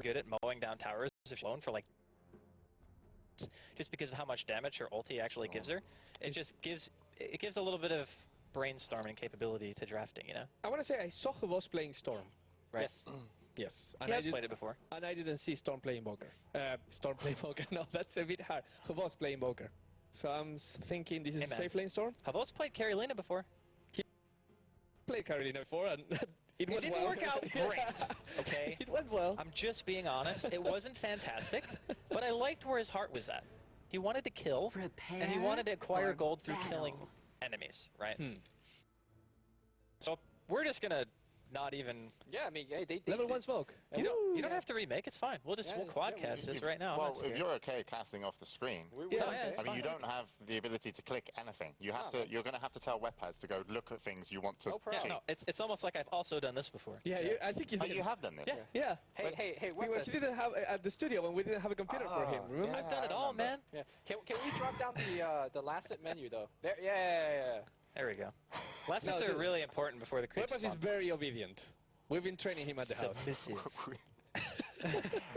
good at mowing down towers if alone for like just because of how much damage her ulti actually gives her. It just gives a little bit of brainstorming capability to drafting, you know? I want to say I saw Havos playing Storm. Right. Yes. Yes. He has played it before. And I didn't see Storm play Invoker. Storm play Invoker. No, that's a bit hard. Havos play Invoker. So I'm thinking this is a safe lane Storm. Havos played Carolina before. He played Carolina before and it didn't work out great, okay? It went well. I'm just being honest. It wasn't fantastic, but I liked where his heart was at. He wanted to kill, and he wanted to acquire gold through killing enemies, right? So we're just going to not even... Yeah, I mean, they Level 1 smoke. You don't have to remake, it's fine. We'll quadcast this right now. Well, if you're okay casting off the screen, I mean, you don't have the ability to click anything. You have to. You're going to have to tell webpads to go look at things you want to. No, it's almost like I've also done this before. Yeah, I think you did. You have done this? Yeah. Hey, he didn't have at the studio when we didn't have a computer for him. Remember? I've done it all, man. Yeah. Can we drop down the last hit menu though? There. Yeah. There we go. Last hits are really important before the creeps. Webpads is very obedient. We've been training him at the house. Submissive.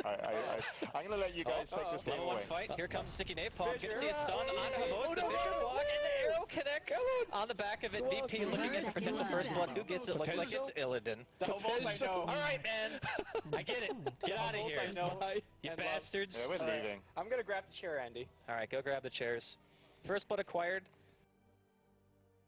I'm going to let you guys take this game Level 1 away. fight. Here comes Sticky Napalm. Gonna see a stun on Havos. The Fisher block, and the arrow connects on the back of it. VP looking at potential first blood. Who gets it? Looks like it's Illidan. I know. All right, man. I get it. Get out of here. I know. You bastards. Yeah, we're leaving. I'm gonna grab the chair, Andy. All right, go grab the chairs. First blood acquired.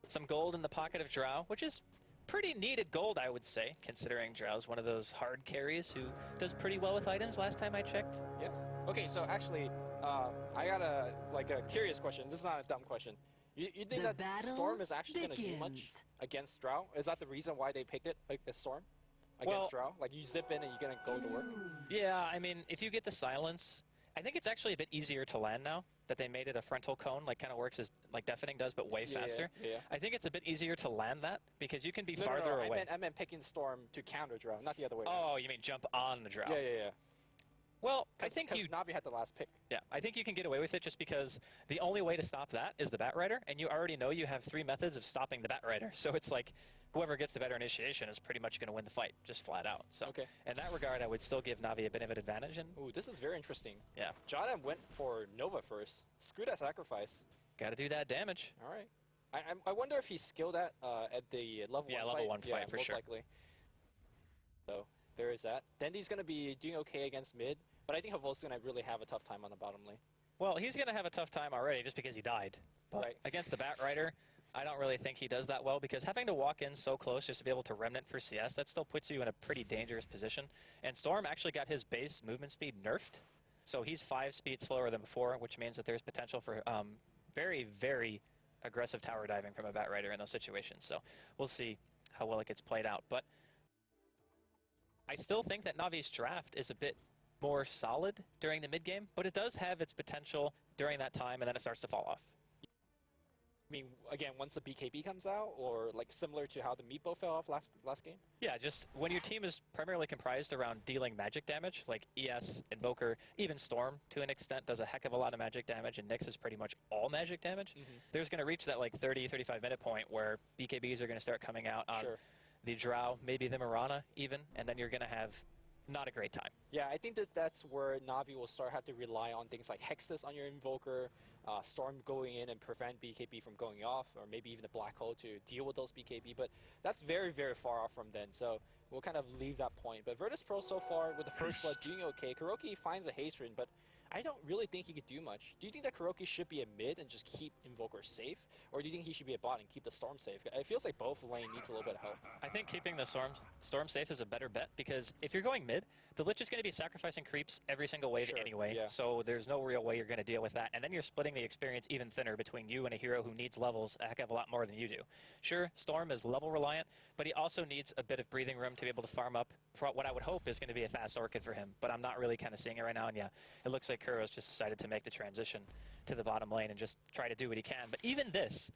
Some gold in the pocket of Drow, which is pretty needed gold, I would say, considering Drow's one of those hard carries who does pretty well with items last time I checked. Yeah. Okay, so actually, I got a curious question. This is not a dumb question. You think that Storm is actually going to do much against Drow? Is that the reason why they picked it, like the Storm against Drow? Like you zip in and you're going to go to work? Yeah, I mean, if you get the silence, I think it's actually a bit easier to land now that they made it a frontal cone, like kind of works as like deafening does, but way faster. Yeah. I think it's a bit easier to land that because you can be farther away. I meant picking Storm to counter Drow, not the other way. Oh, you mean jump on the Drow? Yeah. Well, I think Navi had the last pick. Yeah, I think you can get away with it just because the only way to stop that is the Bat Rider, and you already know you have 3 methods of stopping the Bat Rider. So it's like whoever gets the better initiation is pretty much going to win the fight, just flat out. So in that regard, I would still give Navi a bit of an advantage. Ooh, this is very interesting. Yeah. Jada went for Nova first. Screw that sacrifice. Got to do that damage. All right. I wonder if he skilled that at the level 1 fight. Yeah, level 1 fight for most sure. likely. So there is that. Dendy's going to be doing okay against mid. But I think Havos is going to really have a tough time on the bottom lane. Well, he's going to have a tough time already just because he died. But against the Bat Rider, I don't really think he does that well because having to walk in so close just to be able to Remnant for CS, that still puts you in a pretty dangerous position. And Storm actually got his base movement speed nerfed. So he's 5 speed slower than before, which means that there's potential for very, very aggressive tower diving from a Bat Rider in those situations. So we'll see how well it gets played out. But I still think that Navi's draft is a bit more solid during the mid game, but it does have its potential during that time, and then it starts to fall off. I mean, again, once the BKB comes out, or like similar to how the Meatball fell off last game? Yeah, just when your team is primarily comprised around dealing magic damage, like ES, Invoker, even Storm to an extent does a heck of a lot of magic damage, and Nyx is pretty much all magic damage, there's going to reach that like 30, 35 minute point where BKBs are going to start coming out on the Drow, maybe the Mirana even, and then you're going to have not a great time. Yeah, I think that's where Navi will start have to rely on things like Hexus on your Invoker, Storm going in and prevent BKB from going off, or maybe even the Black Hole to deal with those BKB, but that's very, very far off from then, so we'll kind of leave that point. But Virtus Pro so far, with the first blood doing okay, Kuroki finds a haste rune, but I don't really think he could do much. Do you think that Kuroki should be a mid and just keep Invoker safe? Or do you think he should be a bot and keep the Storm safe? It feels like both lane needs a little bit of help. I think keeping the Storm safe is a better bet, because if you're going mid, the Lich is going to be sacrificing creeps every single wave anyway, so there's no real way you're going to deal with that. And then you're splitting the experience even thinner between you and a hero who needs levels a heck of a lot more than you do. Sure, Storm is level reliant, but he also needs a bit of breathing room to be able to farm up for what I would hope is going to be a fast Orchid for him, but I'm not really kind of seeing it right now, and yeah, it looks like Kuro's just decided to make the transition to the bottom lane and just try to do what he can. But even this,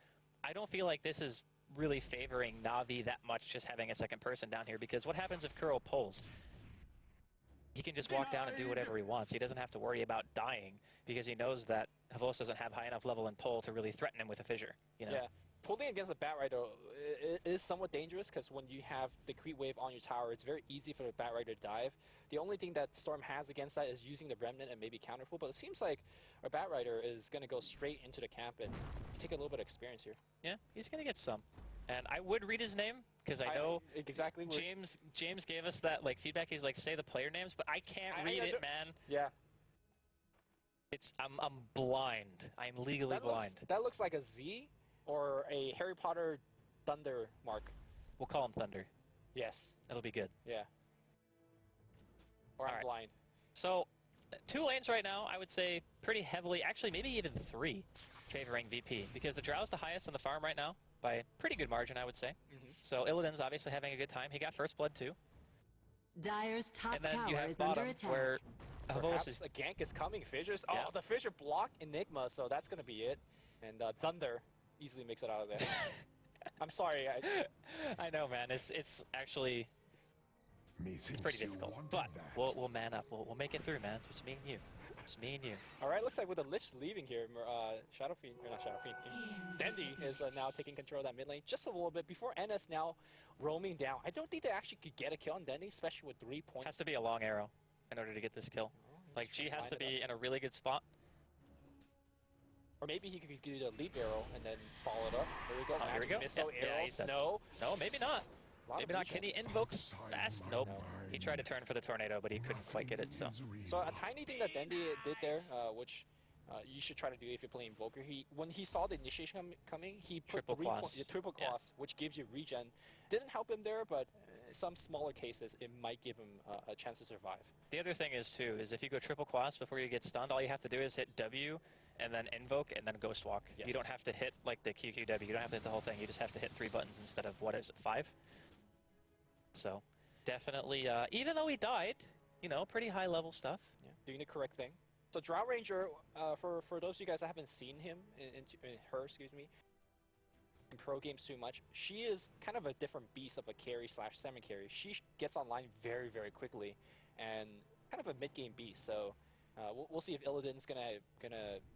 I don't feel like this is really favoring Navi that much, just having a second person down here, because what happens if Kuro pulls? He can just walk down and do whatever he wants. He doesn't have to worry about dying, because he knows that Havos doesn't have high enough level and pull to really threaten him with a fissure. You know? Yeah. pulling against a Batrider is somewhat dangerous because when you have the creep wave on your tower, it's very easy for the Batrider to dive. The only thing that Storm has against that is using the Remnant and maybe counterpull, but it seems like our Batrider is going to go straight into the camp and take a little bit of experience here. Yeah, he's going to get some. And I would read his name because I know exactly James gave us that like feedback. He's like, say the player names, but I can't read it, man. Yeah. I'm blind. I'm legally blind. That looks like a Z or a Harry Potter Thunder mark. We'll call him Thunder. Yes. It'll be good. Yeah. Or I'm blind. So, 2 lanes right now, I would say pretty heavily, actually maybe even 3, favoring VP. Because the Drow's the highest on the farm right now, by a pretty good margin, I would say. So Illidan's obviously having a good time. He got first blood too. Dire's top and then tower you have is bottom, under attack. where Perhaps a gank is coming. Fissures. Yeah. Oh, the Fissure block Enigma, so that's going to be it. And Thunder easily makes it out of there. I'm sorry. I know, man. It's actually it's pretty difficult. But we'll man up. We'll make it through, man. Just me and you. Just me and you. All right, looks like with the Lich leaving here, Shadow Fiend, or not Shadow Fiend, Dendi is now taking control of that mid lane just a little bit before NS now roaming down. I don't think they actually could get a kill on Dendi, especially with 3 points. Has to be a long arrow in order to get this kill. Like, G has to be in a really good spot. Or maybe he could do the leap arrow and then follow it up. There we go. Oh, here we go. Missile arrow, no. No, maybe not. Maybe not. Can he invoke fast? Nope. He tried to turn for the tornado, but he couldn't quite get it. So a tiny thing that Dendi did there, which you should try to do if you're playing Invoker. When he saw the initiation coming, he put triple cross, which gives you regen. Didn't help him there, but some smaller cases, it might give him a chance to survive. The other thing is, too, is if you go triple quas before you get stunned, all you have to do is hit W and then invoke and then ghost walk. Yes. You don't have to hit like the QQW. You don't have to hit the whole thing. You just have to hit 3 buttons instead of, what is it, 5? So definitely, even though he died, you know, pretty high level stuff. Yeah, doing the correct thing. So Drow Ranger, for those of you guys that haven't seen him, in pro games too much, she is kind of a different beast of a carry / semi-carry. She gets online very, very quickly and kind of a mid-game beast. So we'll see if Illidan's gonna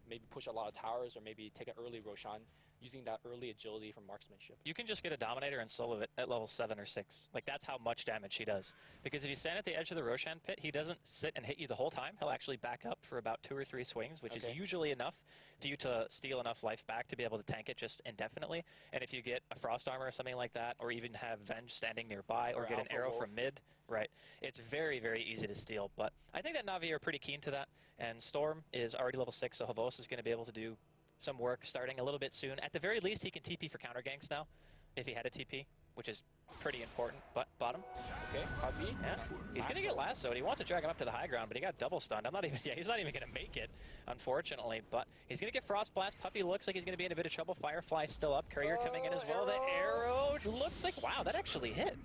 maybe push a lot of towers or maybe take an early Roshan using that early agility from marksmanship. You can just get a Dominator and solo it at level 7 or 6. Like, that's how much damage he does. Because if you stand at the edge of the Roshan pit, he doesn't sit and hit you the whole time. He'll actually back up for about 2 or 3 swings, which is usually enough for you to steal enough life back to be able to tank it just indefinitely. And if you get a Frost Armor or something like that, or even have Venge standing nearby, or get an arrow from mid, right, it's very, very easy to steal. But I think that Navi are pretty keen to that. And Storm is already level 6, so Havos is going to be able to do some work starting a little bit soon. At the very least, he can TP for counter ganks now, if he had a TP, which is pretty important. But bottom. Okay, Puppy. Yeah, he's going to get lassoed. He wants to drag him up to the high ground, but he got double stunned. He's not even going to make it, unfortunately. But he's going to get Frost Blast. Puppy looks like he's going to be in a bit of trouble. Firefly still up. Courier coming in as well. The arrow looks like, wow, that actually hit.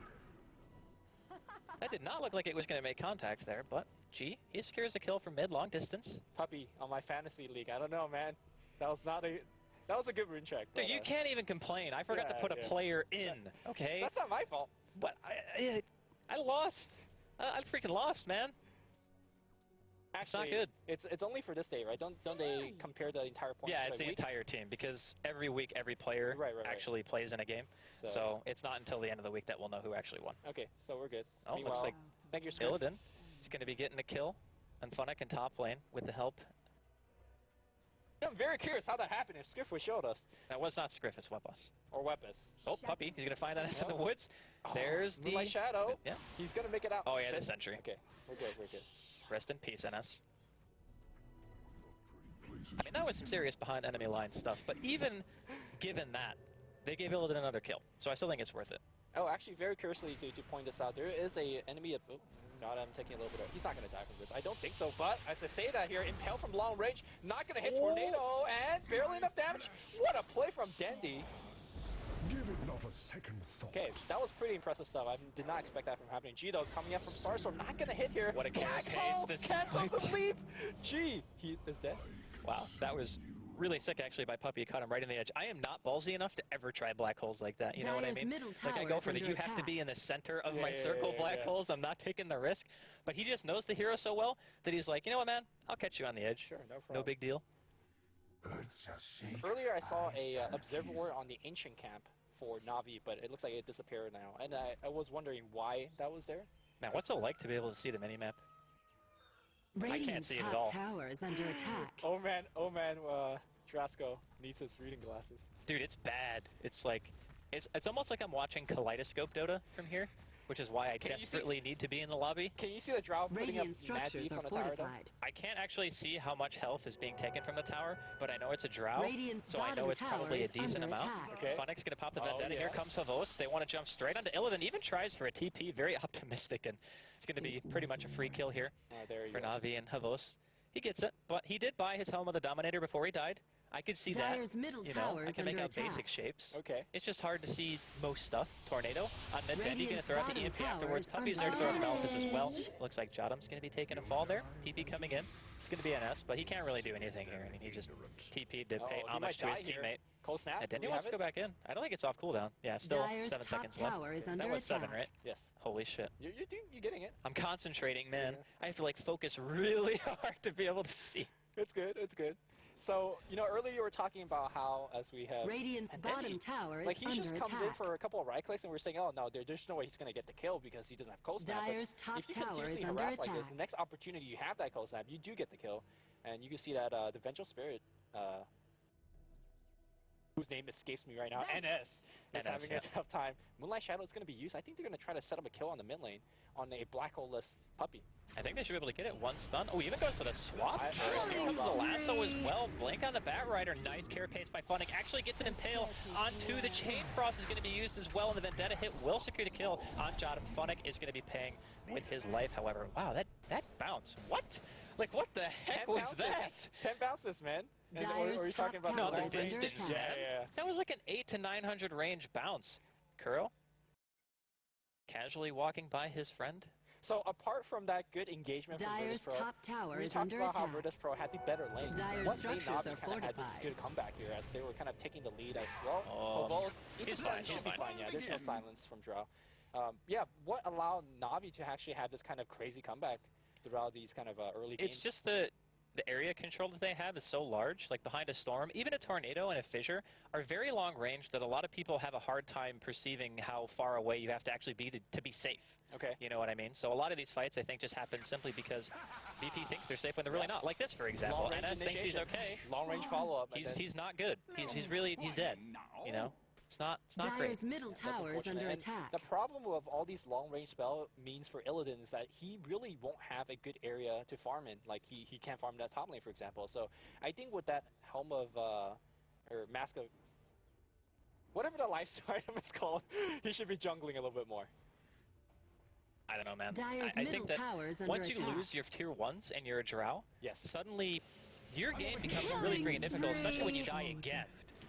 That did not look like it was going to make contact there, but G, he secures the kill from mid, long distance. Puppy on my fantasy league. I don't know, man. That was a good rune check. Dude, you can't even complain. I forgot to put a player in, okay? That's not my fault. But I lost. I freaking lost, man. Actually, it's not good. It's only for this day, right? Don't they compare the entire points? Yeah, it's the entire team, because every week, every player actually plays in a game. So it's not until the end of the week that we'll know who actually won. Okay, so we're good. Oh, looks like thank you, Illidan is going to be getting a kill on Funnick in top lane with the help. I'm very curious how that happened if Skriff would showed us. That was not Skriff, it's Wepos. Or Wepos. Oh, Puppy. He's going to find that in the woods. There's the Moonlight Shadow. Yeah. He's going to make it out. Oh, yeah, the sentry. Okay, we're good, we're good. Rest in peace, NS. I mean, that was some serious behind enemy line stuff, but even given that, they gave Illidan another kill. So I still think it's worth it. Oh, actually, very curiously to point this out, there is a enemy. Oh, God, I'm taking a little bit of. He's not going to die from this. I don't think so. But as I say that here, Impale from long range, not going to hit Tornado, and barely enough damage. What a play from Dendi. Give it not a second thought. Okay, that was pretty impressive stuff. I did not expect that from happening. G, though, coming up from Starstorm, not going to hit here. What a case. Cancels the leap. G, he is dead. Wow, that was really sick, actually, by Puppy. He caught him right in the edge. I am not ballsy enough to ever try black holes like that. You know what I mean? Like, I go for the, you have to be in the center of my circle black holes. I'm not taking the risk. But he just knows the hero so well that he's like, you know what, man? I'll catch you on the edge. Sure, no problem. No big deal. Earlier I saw a observer on the ancient camp for Navi, but it looks like it disappeared now. And I was wondering why that was there. Man, what's it like to be able to see the minimap? Radiant's see it at all. top tower is under attack. Oh man, Drasco needs his reading glasses. Dude, it's bad. It's like, it's almost like I'm watching Kaleidoscope Dota from here, which is why I desperately need to be in the lobby. Can you see the Drow putting up Radiant mad structures deep are on the tower though? fortified. I can't actually see how much health is being taken from the tower, but I know it's a Drow, Radiant's so I know bottom it's probably a tower is decent under amount. attack. Okay. Funnick's gonna pop the Oh, Vendetta. yeah. Here comes Havos. They want to jump straight onto Illidan. Even tries for a TP, very optimistic, and it's gonna be pretty much a free kill here There you for go. Navi and Havos. He gets it, but he did buy his Helm of the Dominator before he died. I could see Dyer's that. middle You know, tower I is can make under out attack. basic shapes. Okay. It's just hard to see most stuff. Tornado on mid. Then you gonna Radiant's throw out the bottom EMP tower afterwards. is Puppy's there under to throw out attack. Malphus as well. Looks like Jotham's gonna be taking a fall there. TP coming in. It's gonna be NS, but he can't really do anything here. I mean, he just TP'd to pay he homage might to his die here. teammate. Cold snap. And then Do he we wants to have go it? back in. I don't think it's off cooldown. Yeah, still Dyer's 7 top seconds left. tower is That under was 7, attack. right? Yes. Holy shit. You're getting it. I'm concentrating, man. Yeah. I have to like focus really hard to be able to see. It's good. It's good. So, you know, earlier you were talking about how, as we have... Radiant's and then bottom tower is like, he under just comes attack. in for a couple of right clicks, and we're saying, oh, no, there's no way he's going to get the kill because he doesn't have cold snap. Dyer's But top if you tower continuously is under harass like this, attack. the next opportunity you have that cold snap, you do get the kill. And you can see that the Vengeful Spirit, whose name escapes me right now, NS, is NS, having yeah. a tough time. Moonlight Shadow is going to be used. I think they're going to try to set up a kill on the mid lane on a black hole-less Puppy. I think they should be able to get it. One stun. Oh, he even goes for the swap I- first. Here I- comes the lasso as well. Blink on the Bat Rider. Nice carapace by Funnick. Actually gets an impale onto the Chain Frost is going to be used as well. And the Vendetta hit will secure the kill on Jotham. Funnick is going to be paying with his life, however. Wow, that bounce. What? Like, what the heck 10 was bounces. that? 10 bounces, man. And, Dyer's or you're talking top about No, tower the is under distance, attack. man. Yeah. That was like an 800 to 900 range bounce. Kuro casually walking by his friend. So apart from that good engagement from Dyer's Virtus Pro, top tower we is talked under about how attack. Virtus Pro had the better lanes. Dyer's What lane structures Navi are kind of had this fortified. good comeback here as they were kind of taking the lead as well. Oh, Havos, he's fine, he's should be fine. fine. Yeah, there's no silence from Drow. Yeah, what allowed Navi to actually have this kind of crazy comeback throughout these kind of early games? It's just the area control that they have is so large, like behind a storm, even a tornado and a fissure are very long range that a lot of people have a hard time perceiving how far away you have to actually be to be safe. Okay. You know what I mean? So a lot of these fights, I think, just happen simply because VP thinks they're safe when they're really not. Like this, for example. Long range NS thinks he's initiation. okay. Long range follow-up. and then- He's not good. He's dead. You know? It's not great. Dyer's middle That's tower is under unfortunate. And attack. The problem with all these long-range spell means for Illidan is that he really won't have a good area to farm in. Like, he can't farm that top lane, for example. So I think with that Helm of, or Mask of, whatever the lifesteal item is called, he should be jungling a little bit more. I don't know, man. Dyer's I middle think that tower is under once you attack. lose your tier 1s and you're a drow, Yes. suddenly your game becomes really freaking difficult, especially when you die again.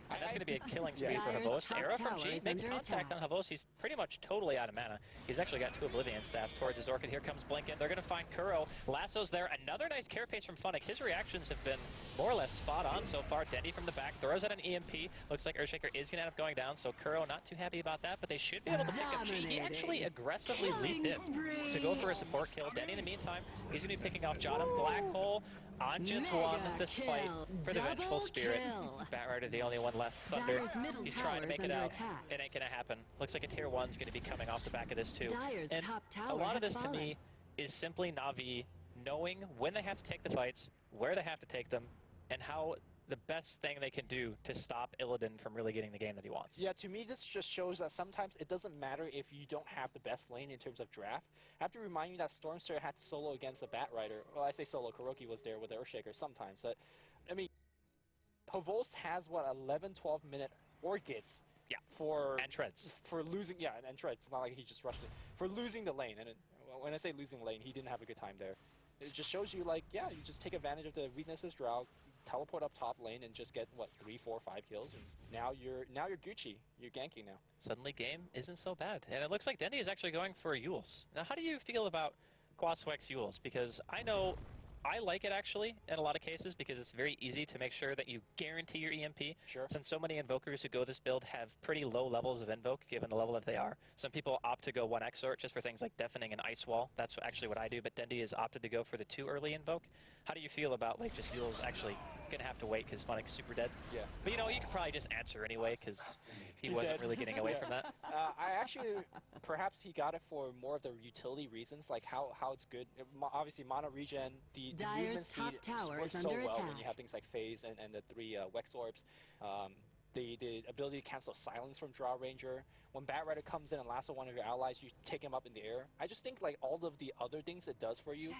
And that's going to be a killing spree for Dyer's Havos. top Arrow from tower G is makes under contact attack. on Havos. He's pretty much totally out of mana. He's actually got 2 Oblivion staffs towards his Orchid. Here comes Blink in. They're going to find Kuro. Lasso's there. Another nice carapace from Funnick. His reactions have been more or less spot on so far. Dendy from the back throws out an EMP. Looks like Earthshaker is going to end up going down, so Kuro not too happy about that, but they should be able to pick up G. He actually aggressively leaped in to go for a support kill. Dendy, in the meantime, he's going to be picking off Jotham. Black Hole on just Mega one, despite kill. for the Double Vengeful Spirit. kill. Bat Rider, the only one left. Thunder, Dyer's middle he's tower trying to is make it under out. attack. It ain't gonna happen. Looks like a tier 1's gonna be coming off the back of this too. Dyer's And top tower a lot of has this to me is simply Navi knowing when they have to take the fights, where they have to take them, and how the best thing they can do to stop Illidan from really getting the game that he wants. Yeah, to me, this just shows that sometimes it doesn't matter if you don't have the best lane in terms of draft. I have to remind you that Stormster had to solo against the Bat Rider. Well, I say solo, Kuroki was there with the Earthshaker sometimes. But, I mean, Havos has, what, 11, 12-minute Orchids? Yeah, For and treads. For losing, yeah, and treads. It's not like he just rushed it. For losing the lane, and when I say losing lane, he didn't have a good time there. It just shows you, like, yeah, you just take advantage of the weaknesses, Drow, teleport up top lane, and just get what 3, 4, 5 kills, and now you're Gucci. You're ganking now. Suddenly game isn't so bad. And it looks like Dendy is actually going for Yules. Now, how do you feel about Quaswex Yules? Because I know I like it actually in a lot of cases because it's very easy to make sure that you guarantee your EMP. Sure. Since so many invokers who go this build have pretty low levels of invoke given the level that they are. Some people opt to go 1 exort just for things like deafening and ice wall. That's actually what I do, but Dendy has opted to go for the 2 early invoke. How do you feel about like just Yule's actually gonna have to wait because Funic's super dead? Yeah. But you know, you could probably just answer anyway because he wasn't really getting away from that. I actually, perhaps he got it for more of the utility reasons, like how it's good. Obviously, mono regen, the movement speed works so well when you have things like phase and the 3 Wex orbs. The ability to cancel silence from draw ranger. When Bat Rider comes in and lasso one of your allies, you take him up in the air. I just think like all of the other things it does for you.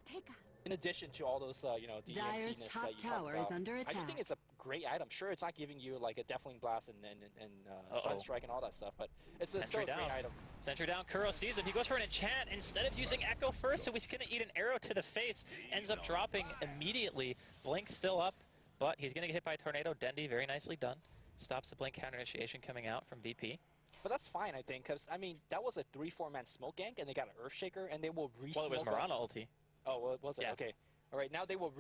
Take us. In addition to all those, you know, the Dyer's EMP-ness top that you tower talked is about, under I attack. just think it's a great item. Sure, it's not giving you like a Deafening Blast and Sunstrike and all that stuff, but it's still a great item. Sentry down, Kuro sees him. He goes for an enchant instead of using Echo first, so he's going to eat an arrow to the face. Ends up dropping immediately. Blink still up, but he's going to get hit by a tornado. Dendy, very nicely done. Stops the Blink counter initiation coming out from VP. But that's fine, I think, because, I mean, that was a 3-4-man smoke gank, and they got an Earthshaker, and they will re-smoke. Well, it was Mirana ulti. Oh, well, was it? Yeah. Okay. All right, now they will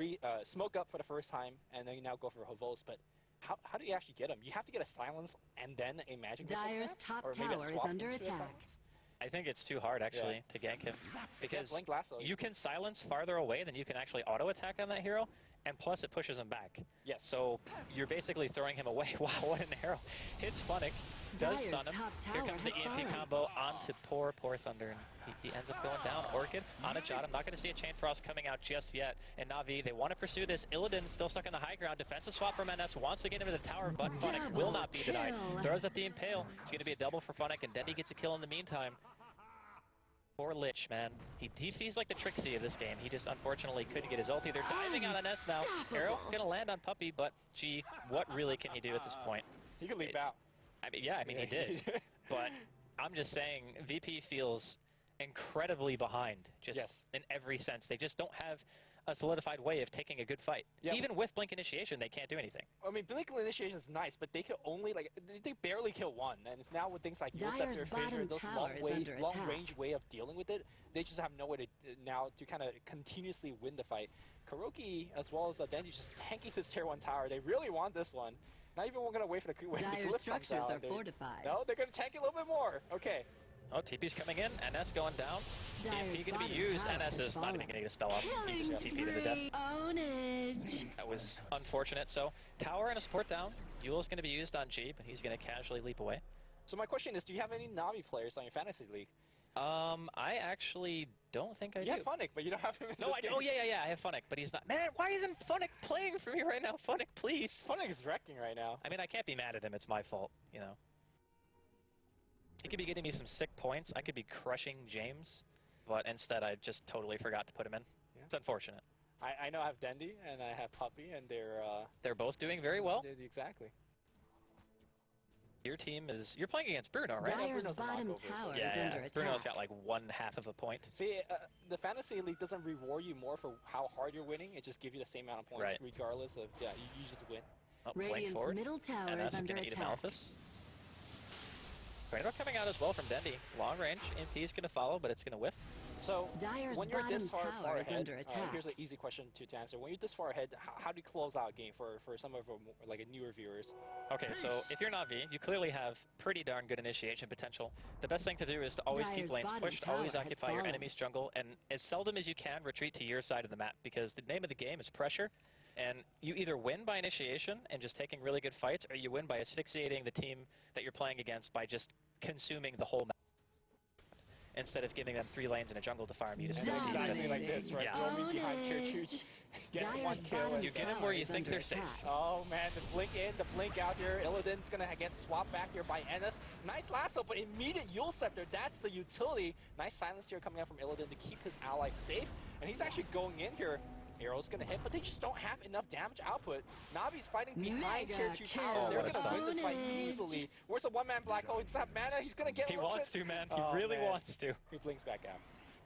smoke up for the first time, and then you now go for Havos, but how do you actually get them? You have to get a silence and then a magic missile, Dyer's top or maybe a tower is swap under into a attack. silence? I think it's too hard, actually, to gank him. Because Blink Lasso. you can silence farther away than you can actually auto-attack on that hero, and plus it pushes him back. Yes. So you're basically throwing him away. Wow, what an arrow. Hits Funic, does Dyer's stun him. top Here tower comes the has EMP fallen. combo onto poor Thunder. And he ends up going down. Orchid on a Jot. I'm not going to see a Chain Frost coming out just yet. And Navi, they want to pursue this. Illidan still stuck in the high ground. Defensive swap from NS. Wants to get into the tower, but Funic will not be denied. kill. Throws at the Impale. It's going to be a double for Funic, and Dendy gets a kill in the meantime. Poor Lich, man. He's like the Trixie of this game. He just unfortunately couldn't get his ulti. They're diving on NS now. Arrow gonna land on Puppey, but gee, what really can he do at this point? He could leap out. I mean, he did. But I'm just saying, VP feels incredibly behind, just in every sense. They just don't have a solidified way of taking a good fight. Yeah. Even with Blink Initiation, they can't do anything. I mean, Blink Initiation is nice, but they could only, like, they barely kill one. And it's now with things like Dyer's Scepter, Fissure, bottom those tower is under attack. long-range way of dealing with it, they just have no way to now to kind of continuously win the fight. Kuroki, as well as Denji, just tanking this tier 1 tower. They really want this one. Not even going to wait for the when the Dyer's glyph comes structures out. are fortified. No, they're going to tank it a little bit more. Okay. Oh, TP's coming in. NS going down. Dyer's EMP going to be bottom used. tower NS has is not fallen. even going to get a spell off. He Killing just TP'd to the death. spree, ownage. That was unfortunate. So, tower and a support down. Yule's going to be used on G, but he's going to casually leap away. So my question is, do you have any Navi players on your fantasy league? I actually don't think I do. You have Funic, but you don't have him in No, this I game. oh yeah, I have Funic, but he's not. Man, why isn't Funic playing for me right now? Funic, please. Funic is wrecking right now. I mean, I can't be mad at him. It's my fault, you know. He could be getting me some sick points. I could be crushing James, but instead I just totally forgot to put him in. Yeah. It's unfortunate. I know I have Dendy and I have Puppey, and They're both doing very well. Exactly. Your team is... You're playing against Bruno, right? Dyer's Bruno's a bottom knockover, so- tower Yeah, is yeah. under attack. Bruno's got like 1/2 of a point. See, the fantasy league doesn't reward you more for how hard you're winning. It just gives you the same amount of points, Right. regardless of you just win. Oh, Blink Radiant's forward. middle tower And is that's under going to eat a attack. Malphus. Tornado coming out as well from Dendy. Long range. MP is going to follow, but it's going to whiff. So Dyer's when you're this bottom far tower is ahead, under attack. here's an easy question to answer. When you're this far ahead, how do you close out a game for some of our like newer viewers? Okay, so if you're Navi, you clearly have pretty darn good initiation potential. The best thing to do is to always keep Dyer's lanes bottom pushed, tower always has occupy your fallen. enemy's jungle, and as seldom as you can, retreat to your side of the map, because the name of the game is pressure, and you either win by initiation and just taking really good fights, or you win by asphyxiating the team that you're playing against by just consuming the whole map. Instead of giving them 3 lanes in a jungle to farm, you just Dominating. Exactly like this, right? Yeah. Throw me behind tier 2, Ownage. get one Dyer's kill. bottom And You get 'em tower where you is think under they're safe. attack. oh man, the blink in, the blink out here. Illidan's gonna get swapped back here by Ennis. Nice lasso, but immediate Yule Scepter. That's the utility. Nice silence here coming out from Illidan to keep his allies safe. And he's actually going in here. Arrow's gonna hit, but they just don't have enough damage output. Navi's fighting behind Mega tier 2 kill. towers. They're What a gonna win this fight Ownage. easily. Where's the one-man black hole? He doesn't have mana. He's gonna get He a little wants bit. to, man. He Oh, really man. wants to. He blinks back out.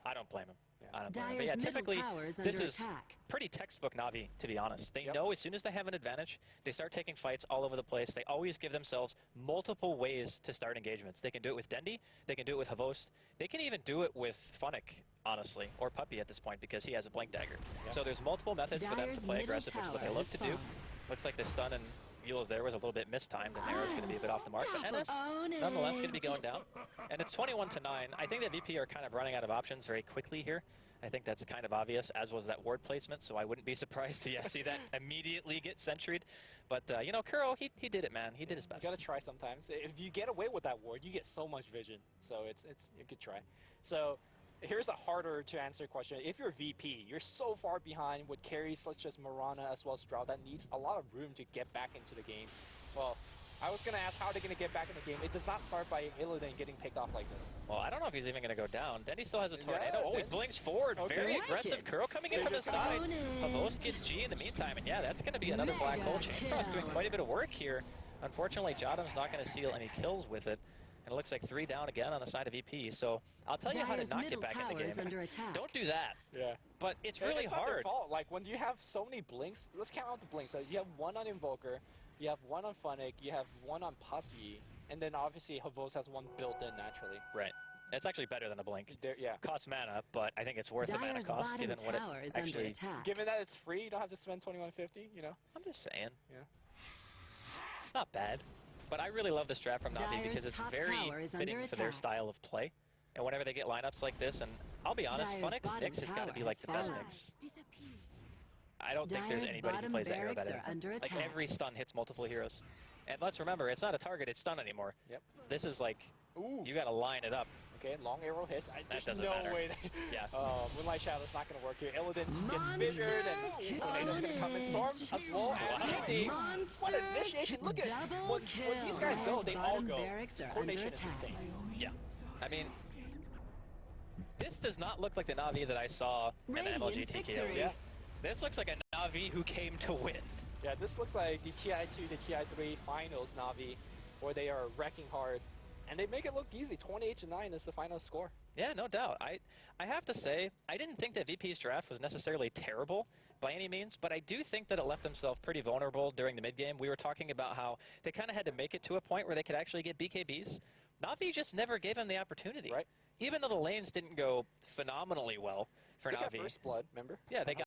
I don't blame him. I don't blame him. But Dyer's yeah, middle typically, tower is this under is attack. pretty textbook Navi, to be honest. They Yep. know as soon as they have an advantage, they start taking fights all over the place. They always give themselves multiple ways to start engagements. They can do it with Dendi, they can do it with Havost, they can even do it with Funnick, honestly, or Puppy at this point because he has a Blink Dagger. Yep. So there's multiple methods for them to Dyer's play middle aggressive, which is what they tower love is to do. fallen. Looks like the stun and Yule's there was a little bit mistimed, and Arrow's going to be a bit off the mark. But NS, Ownage. nonetheless, going to be going down. And it's 21-9. I think that VP are kind of running out of options very quickly here. I think that's kind of obvious, as was that ward placement, so I wouldn't be surprised to see that immediately get centuried. But, you know, Kuro, he did it, man. He did his best. You gotta try sometimes. If you get away with that ward, you get so much vision. So it's a good try. So here's a harder to answer question. If you're VP, you're so far behind with carries such as Mirana as well as Drow that needs a lot of room to get back into the game. Well, I was going to ask how they're going to get back in the game. It does not start by Illidan getting picked off like this. Well, I don't know if he's even going to go down. Dendi still has a tornado. Yeah, Oh, he blinks forward. Okay. Very Like aggressive. it. Kuro coming in from the side. Ownage. Havost gets G in the meantime. And yeah, that's going to be another black hole. Chain Cross doing quite a bit of work here. Unfortunately, Jadam's not going to seal any kills with it. And it looks like 3 down again on the side of EP. So I'll tell you how to Dyer's not middle get back in the tower is game. under attack. Don't do that. Yeah. But it's And really it's not their hard. fault. Like, when you have so many blinks, let's count out the blinks. So you have one on Invoker, you have one on Funnick, you have one on Puppy, and then obviously Havost has one built in naturally. Right. It's actually better than a blink. Yeah. Costs mana, but I think it's worth the mana Dyer's cost bottom given what it tower is under actually... attack. Given that it's free, you don't have to spend $21.50, you know? I'm just saying. Yeah. It's not bad. But I really love this draft from Navi Dyer's because it's top very tower is fitting under for their attack. style of play. And whenever they get lineups like this, and I'll be honest, Dyer's Funnick's bottom Nyx has got to tower be like has the best fallen. Nyx. Disappear. I don't think there's Dyer's anybody who bottom plays that hero barracks better. are under Like attack. every stun hits multiple heroes. And let's remember, it's not a target, it's stun anymore. Yep. This is like, Ooh. you got to line it up. Okay, long arrow hits. There's doesn't no matter. way that Yeah. Moonlight Shadow's not going to work here. Illidan Monster gets fissured, and Tornado's going to come in. Storm as well as Andy. What Monster initiation. Look at double when kill. these guys go, they all Bottom go. barracks are under Coordination is attack. insane. Yeah. I mean, this does not look like the Navi that I saw in the Radiant MLG TKO. victory. Yeah. This looks like a Navi who came to win. Yeah, this looks like the TI2 to TI3 finals Navi, where they are wrecking hard. And they make it look easy. 28-9 is the final score. Yeah, no doubt. I have to say, I didn't think that VP's draft was necessarily terrible by any means, but I do think that it left themselves pretty vulnerable during the mid-game. We were talking about how they kind of had to make it to a point where they could actually get BKBs. Navi just never gave them the opportunity. Right. Even though the lanes didn't go phenomenally well for They got Navi. first blood, remember? Yeah, they got